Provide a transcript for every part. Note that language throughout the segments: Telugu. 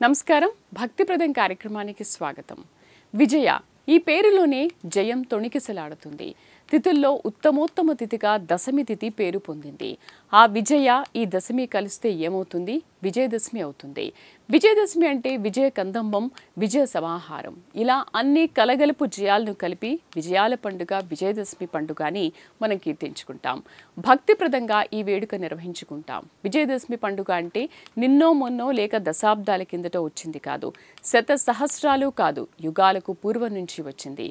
నమస్కారం భక్తిప్రదం కార్యక్రమానికి స్వాగతం. విజయ ఈ పేరులోనే జయం తొణికిసలాడుతుంది. తిథుల్లో ఉత్తమోత్తమ తిథిగా దశమి తిథి పేరు పొందింది. ఆ విజయ ఈ దశమి కలిస్తే ఏమవుతుంది? విజయదశమి అవుతుంది. విజయదశమి అంటే విజయ కందంబం, విజయ సమాహారం. ఇలా అన్ని కలగలుపు జయాలను కలిపి విజయాల పండుగ విజయదశమి పండుగ అని మనం కీర్తించుకుంటాం. భక్తిప్రదంగా ఈ వేడుక నిర్వహించుకుంటాం. విజయదశమి పండుగ అంటే నిన్నో మొన్నో లేక దశాబ్దాల కిందట వచ్చింది కాదు, శత సహస్రాలు కాదు, యుగాలకు పూర్వం నుంచి వచ్చింది.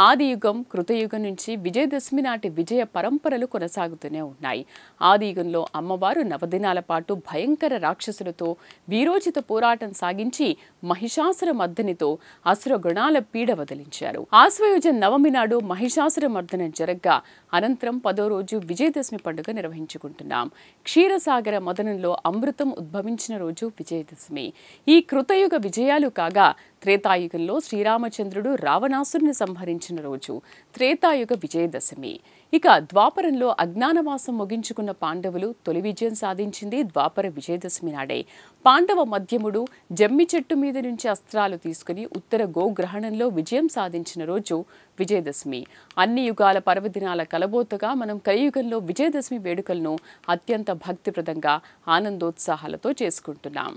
ఆది యుగం కృతయుగం నుంచి విజయదశమి నాటి విజయ పరంపరలు కొనసాగుతూనే ఉన్నాయి. ఆది యుగంలో అమ్మవారు నవదినాల పాటు భయంకర రాక్షసులతో వీరోచిత పోరాటం సాగించి మహిషాసుర మర్దనితో అసుర గుణాల పీడ వదిలించారు. ఆశ్వయుజ నవమి నాడు మహిషాసుర మర్దనం జరగ్గా అనంతరం 10వ రోజు విజయదశమి పండుగ నిర్వహించుకుంటున్నాం. క్షీరసాగర మదనంలో అమృతం ఉద్భవించిన రోజు విజయదశమి. ఈ కృతయుగ విజయాలు కాగా త్రేతాయుగంలో శ్రీరామచంద్రుడు రావణాసురుని సంహరించిన రోజు త్రేతాయుగ విజయదశమి. ఇక ద్వాపరంలో అజ్ఞానవాసం ముగించుకున్న పాండవులు తొలి విజయం సాధించింది ద్వాపర విజయదశమి నాడే. పాండవ మధ్యముడు జమ్మి చెట్టు మీద నుంచి అస్త్రాలు తీసుకుని ఉత్తర గోగ్రహణంలో విజయం సాధించిన రోజు విజయదశమి. అన్ని యుగాల పర్వదినాల కలబోతగా మనం కలియుగంలో విజయదశమి వేడుకలను అత్యంత భక్తిప్రదంగా ఆనందోత్సాహాలతో చేసుకుంటున్నాం.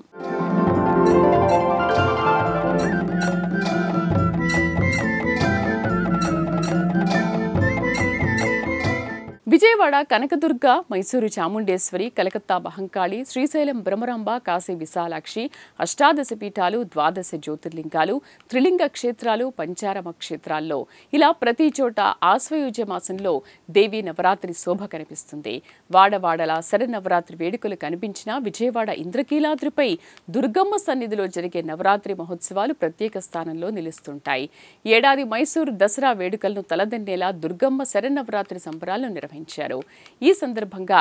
విజయవాడ కనకదుర్గ, మైసూరు చాముండేశ్వరి, కలకత్తా మహంకాళి, శ్రీశైలం బ్రహ్మరాంబ, కాశీ విశాలాక్షి, అష్టాదశ పీఠాలు, 12 జ్యోతిర్లింగాలు, త్రిలింగ క్షేత్రాలు, పంచారమ క్షేత్రాల్లో ఇలా ప్రతి చోట ఆశ్వయుజ మాసంలో దేవీ నవరాత్రి శోభ కనిపిస్తుంది. వాడవాడలా శరన్నవరాత్రి వేడుకలు కనిపించినా విజయవాడ ఇంద్రకీలాద్రిపై దుర్గమ్మ సన్నిధిలో జరిగే నవరాత్రి మహోత్సవాలు ప్రత్యేక స్థానంలో నిలుస్తుంటాయి. ఏడాది మైసూరు దసరా వేడుకలను తలదన్నేలా దుర్గమ్మ శరన్నవరాత్రి సంబరాలను నిర్వహించారు. ఈ సందర్భంగా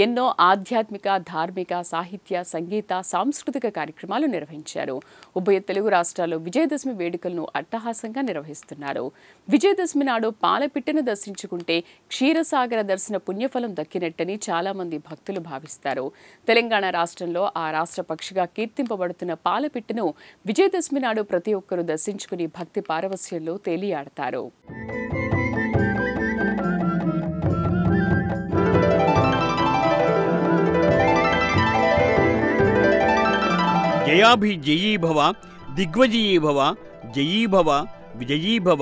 ఎన్నో ఆధ్యాత్మిక, ధార్మిక, సాహిత్య, సంగీత, సాంస్కృతిక కార్యక్రమాలు నిర్వహించారు. ఉభయ తెలుగు రాష్ట్రాల్లో విజయదశమి వేడుకలను అట్టహాసంగా నిర్వహిస్తున్నారు. విజయదశమి నాడు పాలపిట్టను దర్శించుకుంటే క్షీరసాగర దర్శన పుణ్యఫలం దక్కినట్టని చాలా మంది భక్తులు భావిస్తారు. తెలంగాణ రాష్ట్రంలో ఆ రాష్ట్ర పక్షిగా కీర్తింపబడుతున్న పాలపిట్టను విజయదశమి నాడు ప్రతి ఒక్కరూ దర్శించుకుని భక్తి పారవస్యంలో తేలియాడతారు. జయాభిజయీభవ, దిగ్విజయీభవ, జయీభవ, విజయీభవ,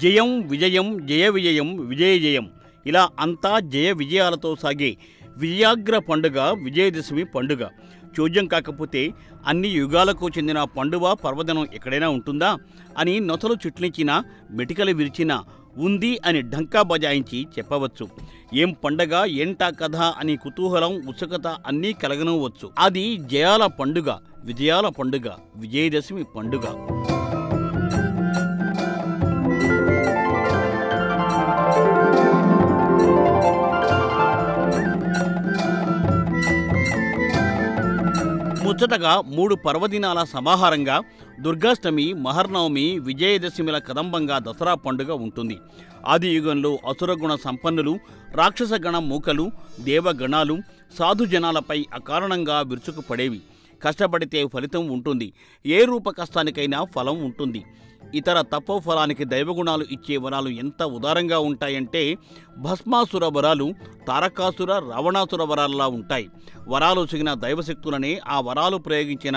జయం విజయం, జయ విజయం, విజయ జయం. ఇలా అంతా జయ విజయాలతో సాగే విజయాగ్ర పండుగ విజయదశమి పండుగ. చోద్యం కాకపోతే అన్ని యుగాలకు చెందిన పండుగ పర్వదినం ఎక్కడైనా ఉంటుందా అని నొసలు చుట్లించిన, మెటికలు విరిచిన, ఉంది అని ఢంకా బజాయించి చెప్పవచ్చు. ఏం పండగ, ఏంటా కథ అని కుతూహలం, ఉత్సుకత అన్నీ కలగనవచ్చు. అది జయాల పండుగ, విజయాల పండుగ, విజయదశమి పండుగ. ముచ్చటగా 3 పర్వదినాల సమాహారంగా దుర్గాష్టమి, మహర్నవమి, విజయదశమిల కదంబంగా దసరా పండుగ ఉంటుంది. ఆది యుగంలో అసురగుణ సంపన్నులు, రాక్షసగణ మూకలు, దేవగణాలు సాధుజనాలపై అకారణంగా విరుచుకుపడేవి. కష్టపడితే ఫలితం ఉంటుంది, ఏ రూప కష్టానికైనా ఫలం ఉంటుంది. ఇతర తపోఫలానికి దైవగుణాలు ఇచ్చే వరాలు ఎంత ఉదారంగా ఉంటాయంటే భస్మాసుర వరాలు తారకాసుర, రావణాసుర వరాలలా ఉంటాయి. వరాలు సిగిన దైవశక్తులనే ఆ వరాలు ప్రయోగించిన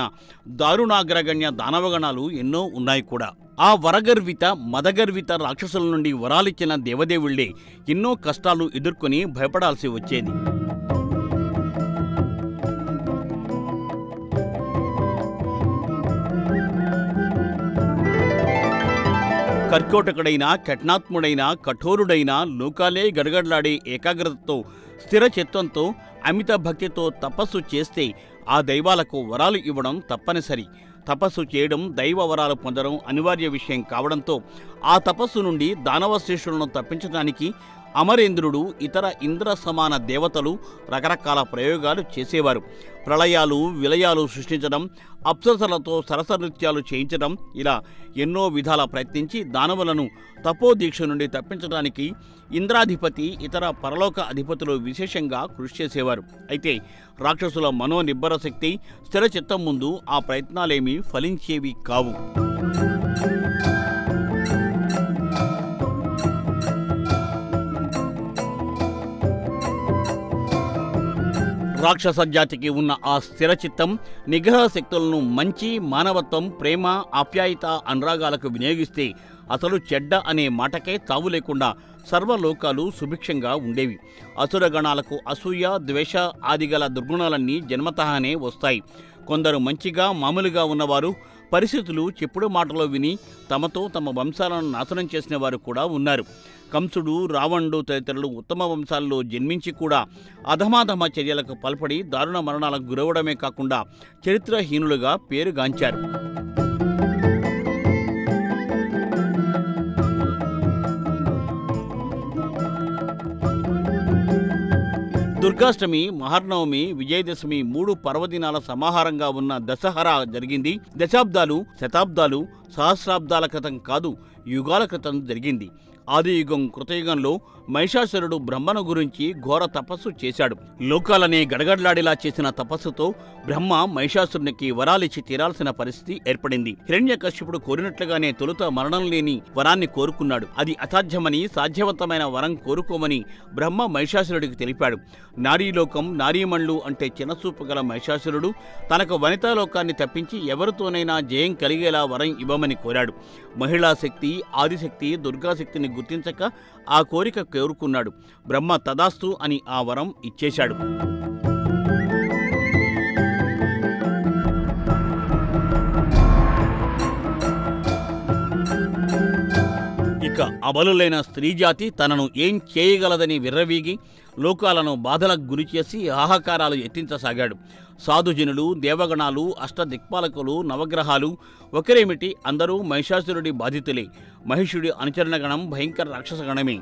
దారుణాగ్రగణ్య దానవగణాలు ఎన్నో ఉన్నాయి కూడా. ఆ వరగర్విత, మదగర్విత రాక్షసుల నుండి వరాలిచ్చిన దేవదేవుళ్లే ఎన్నో కష్టాలు ఎదుర్కొని భయపడాల్సి వచ్చేది. కర్కోటకుడైన, కఠినాత్ముడైన, కఠోరుడైన, లోకాలే గడగడలాడే ఏకాగ్రతతో, స్థిర చిత్తంతో, అమిత భక్తితో తపస్సు చేస్తే ఆ దైవాలకు వరాలు ఇవ్వడం తప్పనిసరి. తపస్సు చేయడం, దైవ వరాలు పొందడం అనివార్య విషయం కావడంతో ఆ తపస్సు నుండి దానవ శ్రేష్ఠులను తప్పించడానికి అమరేంద్రుడు, ఇతర ఇంద్ర సమాన దేవతలు రకరకాల ప్రయోగాలు చేసేవారు. ప్రళయాలు, విలయాలు సృష్టించడం, అప్సరసలతో సరస నృత్యాలు చేయించడం, ఇలా ఎన్నో విధాల ప్రయత్నించి దానవులను తపోదీక్ష నుండి తప్పించడానికి ఇంద్రాధిపతి, ఇతర పరలోక అధిపతులు విశేషంగా కృషి చేసేవారు. అయితే రాక్షసుల మనోనిబ్బర శక్తి, స్థిర చిత్తం ముందు ఆ ప్రయత్నాలేమీ ఫలించేవి కావు. రాక్షస జాతికి ఉన్న ఆ స్థిరచిత్తం, నిగ్రహ శక్తులను మంచి, మానవత్వం, ప్రేమ, ఆప్యాయత, అనురాగాలకు వినియోగిస్తే అసలు చెడ్డ అనే మాటకే తావు లేకుండా సర్వలోకాలు సుభిక్షంగా ఉండేవి. అసురగణాలకు అసూయ, ద్వేష ఆదిగల దుర్గుణాలన్నీ జన్మతహానే వస్తాయి. కొందరు మంచిగా మామూలుగా ఉన్నవారు పరిస్థితులు చెప్పుడు మాటలో విని తమతో తమ వంశాలను నాశనం చేసిన వారు కూడా ఉన్నారు. కంసుడు, రావణుడు తదితరులు ఉత్తమ వంశాల్లో జన్మించి కూడా అధమాధమ చర్యలకు పాల్పడి దారుణ మరణాలకు గురవడమే కాకుండా చరిత్రహీనులుగా పేరుగాంచారు. దుర్గాష్టమి, మహర్నవమి, విజయదశమి 3 పర్వదినాల సమాహారంగా ఉన్న దసహరా జరిగింది. దశాబ్దాలు, శతాబ్దాలు, సహస్రాబ్దాల క్రితం కాదు, యుగాల క్రితం జరిగింది. ఆదియుగం, కృతయుగంలో మహిషాసురుడు బ్రహ్మను గురించి ఘోర తపస్సు చేశాడు. లోకాలనే గడగడలాడేలా చేసిన తపస్సుతో బ్రహ్మ మహిషాసురునికి వరాలిచ్చి తీరాల్సిన పరిస్థితి ఏర్పడింది. హిరణ్యకశ్యపుడు కోరినట్లుగానే తొలుత మరణం లేని వరాన్ని కోరుకున్నాడు. అది అసాధ్యమని, సాధ్యవంతమైన వరం కోరుకోమని బ్రహ్మ మహిషాసురుడికి తెలిపాడు. నారీలోకం, నారీమణులు అంటే చిన్నచూపు గల మహిషాసురుడు తనకు వనితాలోకాన్ని తప్పించి ఎవరితోనైనా జయం కలిగేలా వరం ఇవ్వమని కోరాడు. మహిళా శక్తి, ఆదిశక్తి, దుర్గాశక్తిని గుర్తించక ఆ కోరిక కోరుకున్నాడు. బ్రహ్మ తదాస్తు అని ఆ వరం ఇచ్చేశాడు. ఇక అబలులైన స్త్రీజాతి తనను ఏం చేయగలదని విర్రవీగి లోకాలను బాధలకు గురిచేసి ఆహాకారాలు ఎత్తించసాగాడు. సాధుజనులు, దేవగణాలు, అష్టదిక్పాలకులు, నవగ్రహాలు ఒకరేమిటి, అందరూ మహిషాసురుడి బాధితులే. మహిషుడి అనుచరణగణం భయంకర రాక్షసగణమే.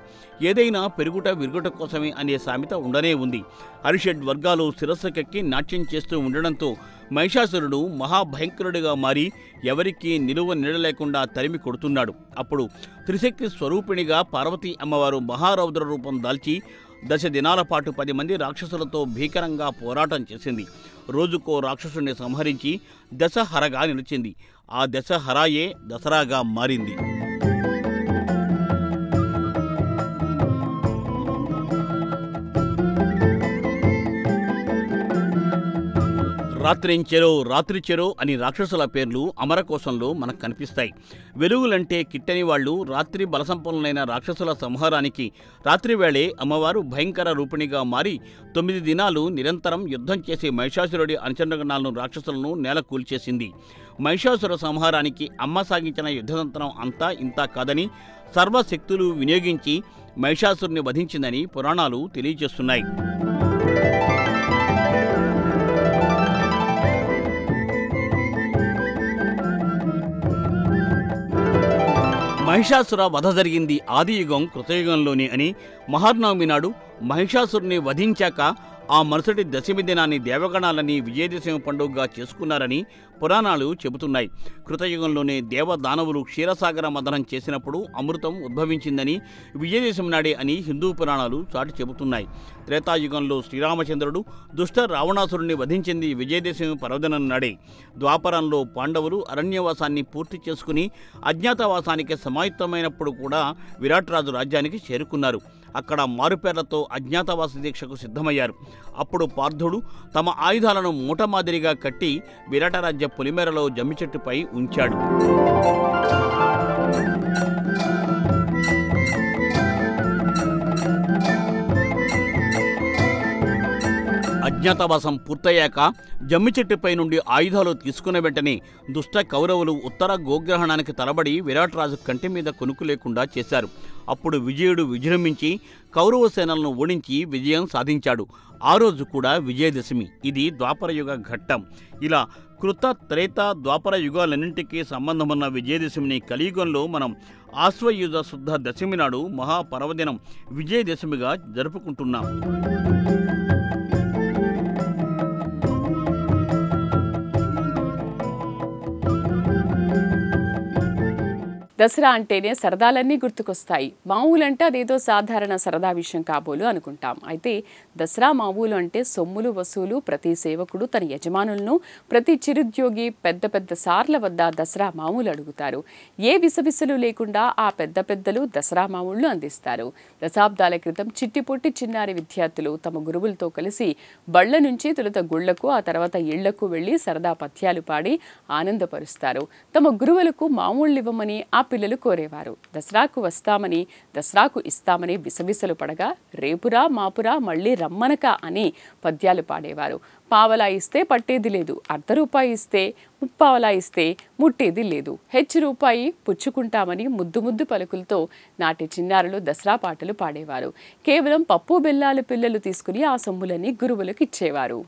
ఏదైనా పెరుగుట విరుగుట కోసమే అనే సామెత ఉండనే ఉంది. అరిషడ్ వర్గాలు శిరస్సుకెక్కి నాట్యం చేస్తూ ఉండడంతో మహిషాసురుడు మహాభయంకరుడిగా మారి ఎవరికీ నిలువ నీడలేకుండా తరిమి కొడుతున్నాడు. అప్పుడు త్రిశక్తి స్వరూపిణిగా పార్వతీ అమ్మవారు మహారౌద్ర రూపం దాల్చి 10 దినాల పాటు 10 మంది రాక్షసులతో భీకరంగా పోరాటం చేసింది. రోజుకో రాక్షసుని సంహరించి దశహరగా నిలిచింది. ఆ దశహరాయే దసరాగా మారింది. రాత్రించెరో, రాత్రి చెరో అని రాక్షసుల పేర్లు అమరకోశంలో మనకు కనిపిస్తాయి. వెలుగులంటే కిట్టని వాళ్ళు రాత్రి బలసంపన్నులైన రాక్షసుల సంహారానికి రాత్రివేళే అమ్మవారు భయంకర రూపిణిగా మారి 9 దినాలు నిరంతరం యుద్ధం చేసి మహిషాసురుడి అనుచరణగణాలను, రాక్షసులను నేల కూల్చేసింది. మహిషాసుర సంహారానికి అమ్మ సాగించిన యుద్ధతంత్రం అంతా ఇంతా కాదని, సర్వశక్తులు వినియోగించి మహిషాసురుని వధించిందని పురాణాలు తెలియజేస్తున్నాయి. మహిషాసుర వధ జరిగింది ఆదియుగం, కృతయుగంలోనే అని, మహర్నవమి నాడు మహిషాసురుని వధించాక ఆ మరుసటి దశమి దినాన్ని దేవగణాలని విజయదశమి పండుగగా చేసుకున్నారని పురాణాలు చెబుతున్నాయి. కృతయుగంలోనే దేవదానవులు క్షీరసాగర మథనం చేసినప్పుడు అమృతం ఉద్భవించిందని, విజయదశమి నాడే అని హిందూ పురాణాలు చాటి చెబుతున్నాయి. త్రేతాయుగంలో శ్రీరామచంద్రుడు దుష్ట రావణాసురుణ్ణి వధించింది విజయదశమి పర్వదినం నాడే. ద్వాపరంలో పాండవులు అరణ్యవాసాన్ని పూర్తి చేసుకుని అజ్ఞాతవాసానికి సమాయుత్తమైనప్పుడు కూడా విరాట్రాజు రాజ్యానికి చేరుకున్నారు. అక్కడ మారుపేర్లతో అజ్ఞాతవాస దీక్షకు సిద్ధమయ్యారు. అప్పుడు పార్థుడు తమ ఆయుధాలను మూట మాదిరిగా కట్టి విరాటరాజ్య పొలిమేరలో జమ్మి చెట్టుపై ఉంచాడు. అజ్ఞాతవాసం పూర్తయ్యాక జమ్మి చెట్టుపై నుండి ఆయుధాలు తీసుకున్న వెంటనే దుష్ట కౌరవులు ఉత్తర గోగ్రహణానికి తలబడి విరాటరాజు కంటి మీద కొనుక్కు లేకుండా చేశారు. అప్పుడు విజయుడు విజృంభించి కౌరవ సేనలను ఓడించి విజయం సాధించాడు. ఆ రోజు కూడా విజయదశమి. ఇది ద్వాపరయుగ ఘట్టం. ఇలా కృత త్రేత ద్వాపర యుగాలన్నింటికీ సంబంధమున్న విజయదశమిని కలియుగంలో మనం ఆశ్వయుజ శుద్ధ దశమి నాడు మహాపర్వదినం విజయదశమిగా జరుపుకుంటున్నాం. దసరా అంటేనే సరదాలన్నీ గుర్తుకొస్తాయి. మామూలంటే అదేదో సాధారణ సరదా విషయం కాబోలు అనుకుంటాం. అయితే దసరా మామూలు అంటే సొమ్ములు వసూలు, ప్రతి సేవకుడు తన యజమానులను, ప్రతి చిరుద్యోగి పెద్ద పెద్ద సార్ల వద్ద దసరా మామూలు అడుగుతారు. ఏ విసవిసలు లేకుండా ఆ పెద్ద పెద్దలు దసరా మామూళ్లు అందిస్తారు. దశాబ్దాల క్రితం చిట్టిపొట్టి చిన్నారి విద్యార్థులు తమ గురువులతో కలిసి బళ్ల నుంచి తొలుత గుళ్లకు, ఆ తర్వాత ఇళ్లకు వెళ్లి సరదా పద్యాలు పాడి ఆనందపరుస్తారు. తమ గురువులకు మామూళ్ళు ఇవ్వమని ఆ పిల్లలు కోరేవారు. దసరాకు వస్తామని, దసరాకు ఇస్తామని విసవిసలు పడగా రేపురా మాపురా మళ్ళీ రమ్మనక అని పద్యాలు పాడేవారు. పావలా ఇస్తే పట్టేది లేదు, అర్ధ రూపాయి ఇస్తే ముప్పావలా ఇస్తే ముట్టేది లేదు, హెచ్చు రూపాయి పుచ్చుకుంటామని ముద్దు ముద్దు పలుకులతో నాటి చిన్నారులు దసరా పాటలు పాడేవారు. కేవలం పప్పు బెల్లాలు పిల్లలు తీసుకుని ఆ సొమ్ములని గురువులకు ఇచ్చేవారు.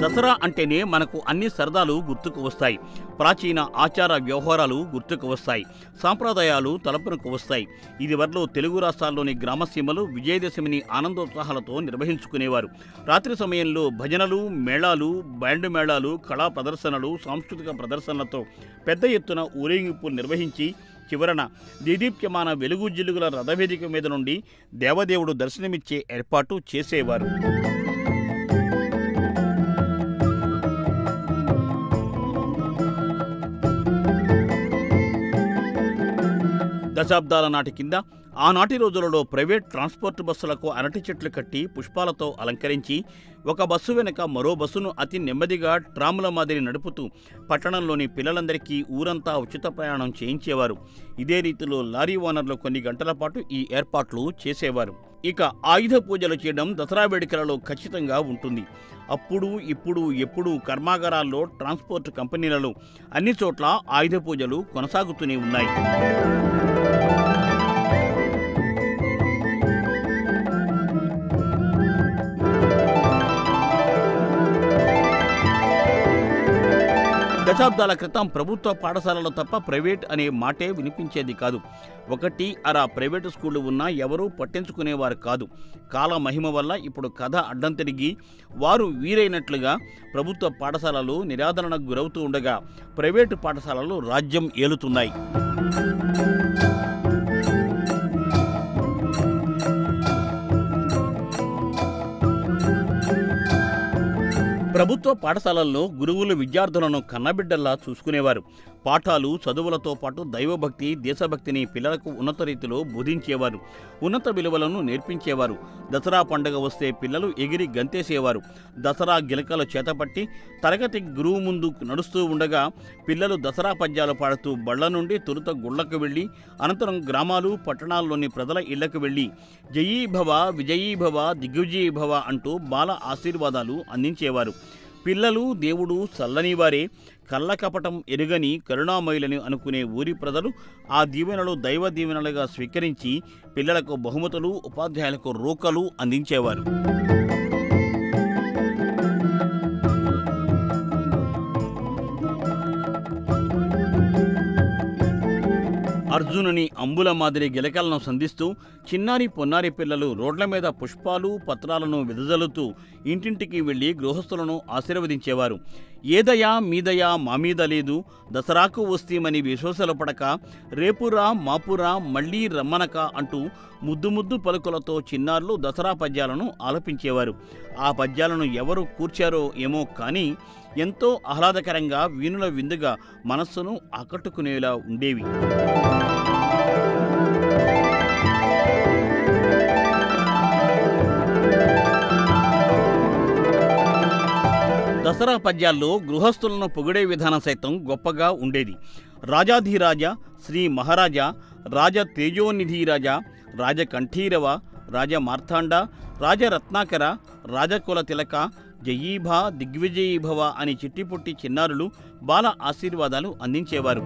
దసరా అంటేనే మనకు అన్ని సరదాలు గుర్తుకు వస్తాయి. ప్రాచీన ఆచార వ్యవహారాలు గుర్తుకు వస్తాయి. సాంప్రదాయాలు తలపునకు వస్తాయి. ఇదివరలో తెలుగు రాష్ట్రాల్లోని గ్రామసీమలు విజయదశమిని ఆనందోత్సాహాలతో నిర్వహించుకునేవారు. రాత్రి సమయంలో భజనలు, మేళాలు, బ్యాండు మేళాలు, కళా ప్రదర్శనలు, సాంస్కృతిక ప్రదర్శనలతో పెద్ద ఎత్తున ఊరేగింపులు నిర్వహించి చివరన దీదీప్యమాన వెలుగు జిలుగుల రథవేదిక మీద నుండి దేవదేవుడు దర్శనమిచ్చే ఏర్పాటు చేసేవారు. దశాబ్దాల నాటి కింద ఆనాటి రోజులలో ప్రైవేట్ ట్రాన్స్పోర్ట్ బస్సులకు అరటి చెట్లు కట్టి పుష్పాలతో అలంకరించి ఒక బస్సు వెనుక మరో బస్సును అతి నెమ్మదిగా ట్రాముల మాదిరి నడుపుతూ పట్టణంలోని పిల్లలందరికీ ఊరంతా ఉచిత ప్రయాణం చేయించేవారు. ఇదే రీతిలో లారీ ఓనర్లు కొన్ని గంటల పాటు ఈ ఏర్పాట్లు చేసేవారు. ఇక ఆయుధ పూజలు చేయడం దసరా వేడుకలలో ఖచ్చితంగా ఉంటుంది. అప్పుడు ఇప్పుడు ఎప్పుడు కర్మాగారాల్లో, ట్రాన్స్పోర్ట్ కంపెనీలలో అన్ని చోట్ల ఆయుధ పూజలు కొనసాగుతూనే ఉన్నాయి. దశాబ్దాల క్రితం ప్రభుత్వ పాఠశాలలో తప్ప ప్రైవేట్ అనే మాటే వినిపించేది కాదు. ఒకటి అర ప్రైవేటు స్కూళ్లు ఉన్నా ఎవరూ పట్టించుకునేవారు కాదు. కాల మహిమ వల్ల ఇప్పుడు కథ అడ్డం తిరిగి వారు వీరైనట్లుగా ప్రభుత్వ పాఠశాలలు నిరాదరణకు గురవుతూ ఉండగా ప్రైవేటు పాఠశాలలు రాజ్యం ఏలుతున్నాయి. ప్రభుత్వ పాఠశాలల్లో గురువులు విద్యార్థులను కన్నబిడ్డల్లా చూసుకునేవారు. పాఠాలు, చదువులతో పాటు దైవభక్తి, దేశభక్తిని పిల్లలకు ఉన్నత రీతిలో బోధించేవారు. ఉన్నత విలువలను నేర్పించేవారు. దసరా పండుగ వస్తే పిల్లలు ఎగిరి గంతేసేవారు. దసరా గిలకలు చేతపట్టి తరగతి గురువు ముందు నడుస్తూ ఉండగా పిల్లలు దసరా పద్యాలు పాడుతూ బళ్ల నుండి తొలుత గుళ్లకు వెళ్ళి అనంతరం గ్రామాలు, పట్టణాల్లోని ప్రజల ఇళ్లకు వెళ్ళి జయీభవ, విజయీభవ, దిగ్విజయీభవ అంటూ బాల ఆశీర్వాదాలు అందించేవారు. పిల్లలు దేవుడు చల్లనివారే, కళ్ళకపటం ఎరుగని కరుణామయులని అనుకునే ఊరి ప్రజలు ఆ దీవెనలు దైవ దీవెనలుగా స్వీకరించి పిల్లలకు బహుమతులు, ఉపాధ్యాయులకు రూకలు అందించేవారు. అర్జునుని అంబుల మాదిరి గిలకలను సంధిస్తూ చిన్నారి పొన్నారి పిల్లలు రోడ్ల మీద పుష్పాలు, పత్రాలను వెదజల్లుతూ ఇంటింటికి వెళ్లి గృహస్థులను ఆశీర్వదించేవారు. ఏదయా మీదయా మామీద లేదు, దసరాకు వస్తీమని విశ్వాసాలు పడక రేపురా మాపురా మళ్లీ రమ్మనక అంటూ ముద్దు ముద్దు పలుకులతో చిన్నారులు దసరా పద్యాలను ఆలపించేవారు. ఆ పద్యాలను ఎవరు కూర్చారో ఏమో కానీ ఎంతో ఆహ్లాదకరంగా వీణుల విందుగా మనస్సును ఆకట్టుకునేలా ఉండేవి. దసరా పద్యాల్లో గృహస్థులను పొగిడే విధానం సైతం గొప్పగా ఉండేది. రాజాధిరాజ, శ్రీ మహారాజ, రాజ తేజోనిధిరాజ, రాజకంఠీరవ, రాజ మార్తాండ, రాజరత్నాకర, రాజకుల తిలక, జయీభా దిగ్విజయీభవ అని చిట్టిపుట్టి చిన్నారులు బాల ఆశీర్వాదాలు అందించేవారు.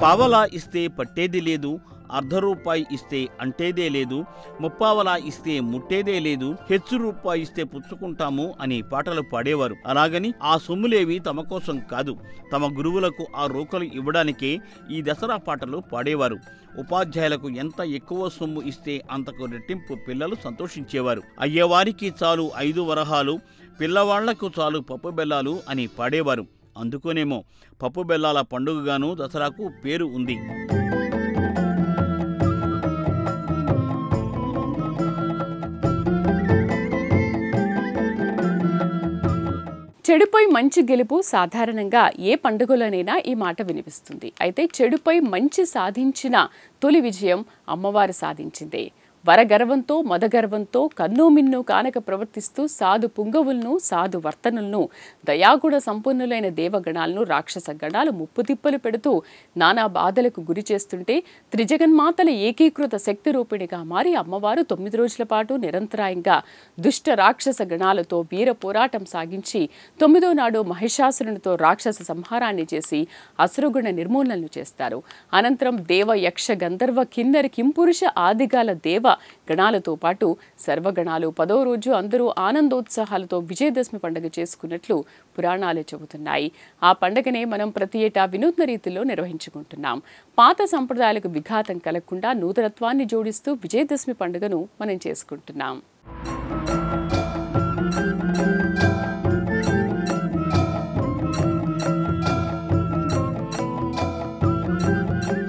పావలా ఇస్తే పట్టేది లేదు, అర్ధ రూపాయి ఇస్తే అంటేదే లేదు, ముప్పావలా ఇస్తే ముట్టేదే లేదు, హెచ్చు రూపాయి ఇస్తే పుచ్చుకుంటాము అని పాటలు పాడేవారు. అలాగని ఆ సొమ్ములేవి తమ కోసం కాదు, తమ గురువులకు ఆ రూకలు ఇవ్వడానికే ఈ దసరా పాటలు పాడేవారు. ఉపాధ్యాయులకు ఎంత ఎక్కువ సొమ్ము ఇస్తే అంతకు రెట్టింపు పిల్లలు సంతోషించేవారు. అయ్యేవారికి చాలు 5 వరహాలు, పిల్లవాళ్లకు చాలు పప్పు బెల్లాలు అని పాడేవారు. అందుకోనేమో పప్పు బెల్లాల పండుగగాను దసరాకు పేరు ఉంది. చెడుపై మంచి గెలుపు సాధారణంగా ఏ పండుగలోనైనా ఈ మాట వినిపిస్తుంది. అయితే చెడుపై మంచి సాధించిన తొలి విజయం అమ్మవారు సాధించిందే. వరగర్వంతో మదగర్వంతో కన్నుమిన్ను కానక ప్రవర్తిస్తూ సాధు పుంగవులను, సాధు వర్తనులను, దయాగుణ సంపన్నులైన దేవగణాలను రాక్షస గణాలు ముప్పుతిప్పలు పెడుతూ నానా బాధలకు గురి చేస్తుంటే త్రిజగన్మాతల ఏకీకృత శక్తి రూపిణిగా మారి అమ్మవారు 9 రోజుల పాటు నిరంతరాయంగా దుష్ట రాక్షస గణాలతో వీర పోరాటం సాగించి 9వ నాడు మహిషాసురునితో రాక్షస సంహారాన్ని చేసి అసురగుణ నిర్మూలనలు చేస్తారు. అనంతరం దేవ, యక్ష, గంధర్వ, కిన్నెర, కింపురుష ఆదిగాల దేవ గణాలతో పాటు సర్వగణాలు 10వ రోజు అందరూ ఆనందోత్సాహాలతో విజయదశమి పండుగ చేసుకున్నట్లు పురాణాలు చెబుతున్నాయి. ఆ పండుగనే మనం ప్రతి ఏటా వినూత్న రీతిలో నిర్వహించుకుంటున్నాం. పాత సంప్రదాయాలకు విఘాతం కలగకుండా నూతనత్వాన్ని జోడిస్తూ విజయదశమి పండుగను మనం చేసుకుంటున్నాం.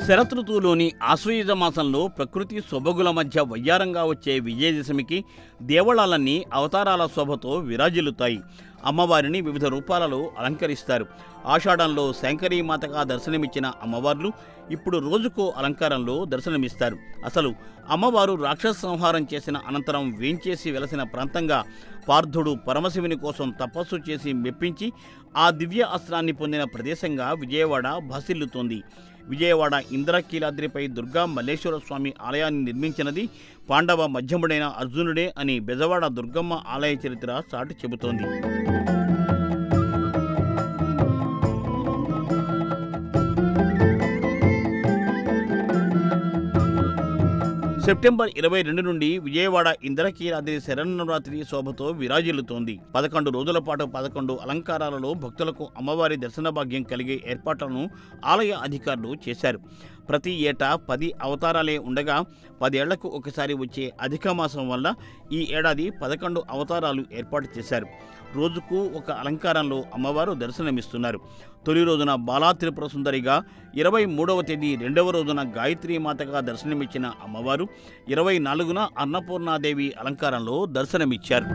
శరతృతువులోని ఆశ్వయుజ మాసంలో ప్రకృతి సొబగుల మధ్య వయ్యారంగా వచ్చే విజయదశమికి దేవళాలన్నీ అవతారాల శోభతో విరాజిల్లుతాయి. అమ్మవారిని వివిధ రూపాలలో అలంకరిస్తారు. ఆషాఢంలో శంకరీమాతగా దర్శనమిచ్చిన అమ్మవార్లు ఇప్పుడు రోజుకో అలంకారంలో దర్శనమిస్తారు. అసలు అమ్మవారు రాక్షస సంహారం చేసిన అనంతరం వేంచేసి వెలసిన ప్రాంతంగా పార్థుడు పరమశివుని కోసం తపస్సు చేసి మెప్పించి ఆ దివ్య అస్త్రాన్ని పొందిన ప్రదేశంగా విజయవాడ భాసిల్లుతోంది. విజయవాడ ఇంద్రకీలాద్రిపై దుర్గా మల్లేశ్వర స్వామి ఆలయాన్ని నిర్మించినది పాండవ మధ్యముడైన అర్జునుడే అని బెజవాడ దుర్గమ్మ ఆలయ చరిత్ర చాటి చెబుతోంది. సెప్టెంబర్ 22 నుండి విజయవాడ ఇంద్రకీలాద్రి శరన్నవరాత్రి శోభతో విరాజిల్లుతోంది. 11 రోజుల పాటు 11 అలంకారాలలో భక్తులకు అమ్మవారి దర్శన భాగ్యం కలిగే ఏర్పాట్లను ఆలయ అధికారులు చేశారు. ప్రతి ఏటా 10 అవతారాలే ఉండగా 10 ఏళ్లకు ఒకసారి వచ్చే అధిక మాసం వల్ల ఈ ఏడాది 11 అవతారాలు ఏర్పాటు చేశారు. రోజుకు ఒక అలంకారంలో అమ్మవారు దర్శనమిస్తున్నారు. తొలి రోజున బాలా త్రిపుర సుందరిగా, 23వ తేదీ 2వ రోజున గాయత్రీ మాతగా దర్శనమిచ్చిన అమ్మవారు 24న అన్నపూర్ణాదేవి అలంకారంలో దర్శనమిచ్చారు.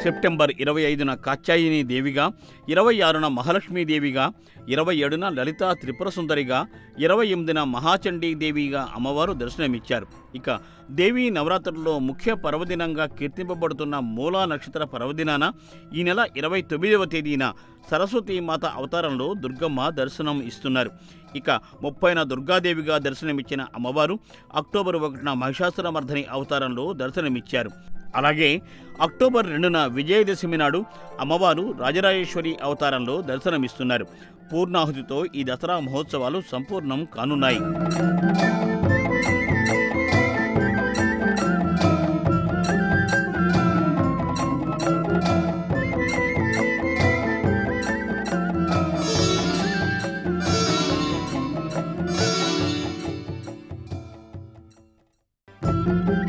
సెప్టెంబర్ 25న కాత్యాయని దేవిగా, 26న మహాలక్ష్మీదేవిగా, 27న లలితా త్రిపుర సుందరిగా, 28న మహాచండీదేవిగా అమ్మవారు దర్శనమిచ్చారు. ఇక దేవీ నవరాత్రుల్లో ముఖ్య పర్వదినంగా కీర్తింపబడుతున్న మూలా నక్షత్ర పర్వదినాన ఈ నెల 29వ తేదీన సరస్వతీమాత అవతారంలో దుర్గమ్మ దర్శనం ఇస్తున్నారు. ఇక 30న దుర్గాదేవిగా దర్శనమిచ్చిన అమ్మవారు అక్టోబర్ 1న మహిషాసురమర్ధని అవతారంలో దర్శనమిచ్చారు. అలాగే అక్టోబర్ 2న విజయదశమి నాడు అమ్మవారు రాజరాజేశ్వరి అవతారంలో దర్శనమిస్తున్నారు. పూర్ణాహుతితో ఈ దసరా మహోత్సవాలు సంపూర్ణం కానున్నాయి.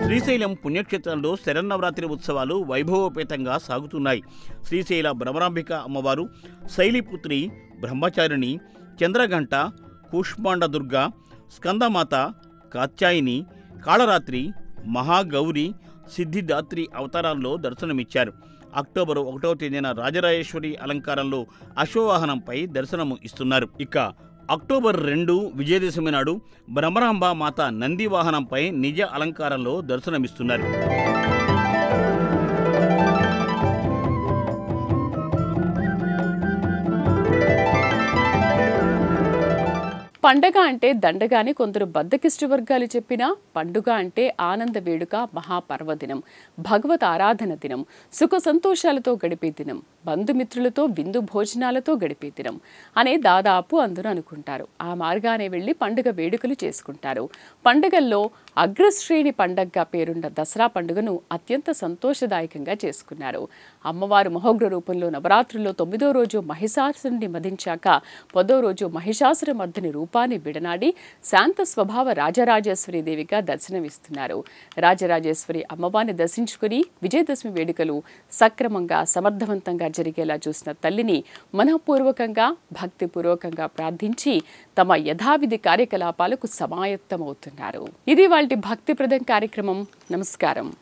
శ్రీశైలం పుణ్యక్షేత్రంలో శరన్నవరాత్రి ఉత్సవాలు వైభవోపేతంగా సాగుతున్నాయి. శ్రీశైల భ్రమరాంబిక అమ్మవారు, శైలిపుత్రి, బ్రహ్మచారిణి, చంద్రఘంట, కూష్మాండ దుర్గ, స్కందమాత, కాత్యాయిని, కాళరాత్రి, మహాగౌరి, సిద్ధిదాత్రి అవతారాల్లో దర్శనమిచ్చారు. అక్టోబర్ 1వ తేదీన రాజరాజేశ్వరి అలంకారంలో అశ్వవాహనంపై దర్శనము ఇస్తున్నారు. ఇక అక్టోబర్ 2 విజయదశమి నాడు భ్రమరాంబ మాత నంది వాహనంపై నిజ అలంకారంలో దర్శనమిస్తున్నారు. పండగ అంటే దండగాని కొందరు బద్దకిష్ట వర్గాలు చెప్పినా పండుగ అంటే ఆనంద వేడుక, మహాపర్వదినం, భగవత్ ఆరాధన దినం, సుఖ సంతోషాలతో గడిపే దినం, బంధుమిత్రులతో విందు భోజనాలతో గడిపే దినం అనే దాదాపు అందరూ అనుకుంటారు. ఆ మార్గానే వెళ్లి పండుగ వేడుకలు చేసుకుంటారు. పండుగల్లో అగ్రశ్రేణి పండగగా పేరున్న దసరా పండుగను అత్యంత సంతోషదాయకంగా చేసుకున్నారు. అమ్మవారు మహోగ్ర రూపంలో నవరాత్రుల్లో 9వ రోజు మహిషాసురుని మధించాక 10వ రోజు మహిషాసుర మర్దిని రూపాన్ని విడనాడి శాంత స్వభావ రాజరాజేశ్వరి దేవిగా దర్శనమిస్తున్నారు. రాజరాజేశ్వరి అమ్మవారిని దర్శించుకుని విజయదశమి వేడుకలు సక్రమంగా సమర్థవంతంగా జరిగేలా చూసిన తల్లిని మనఃపూర్వకంగా భక్తిపూర్వకంగా ప్రార్థించి తమ యథావిధి కార్యకలాపాలకు సమాయత్తమవుతున్నారు. ఇది వాళ్ళ భక్తిప్రదం కార్యక్రమం. నమస్కారం.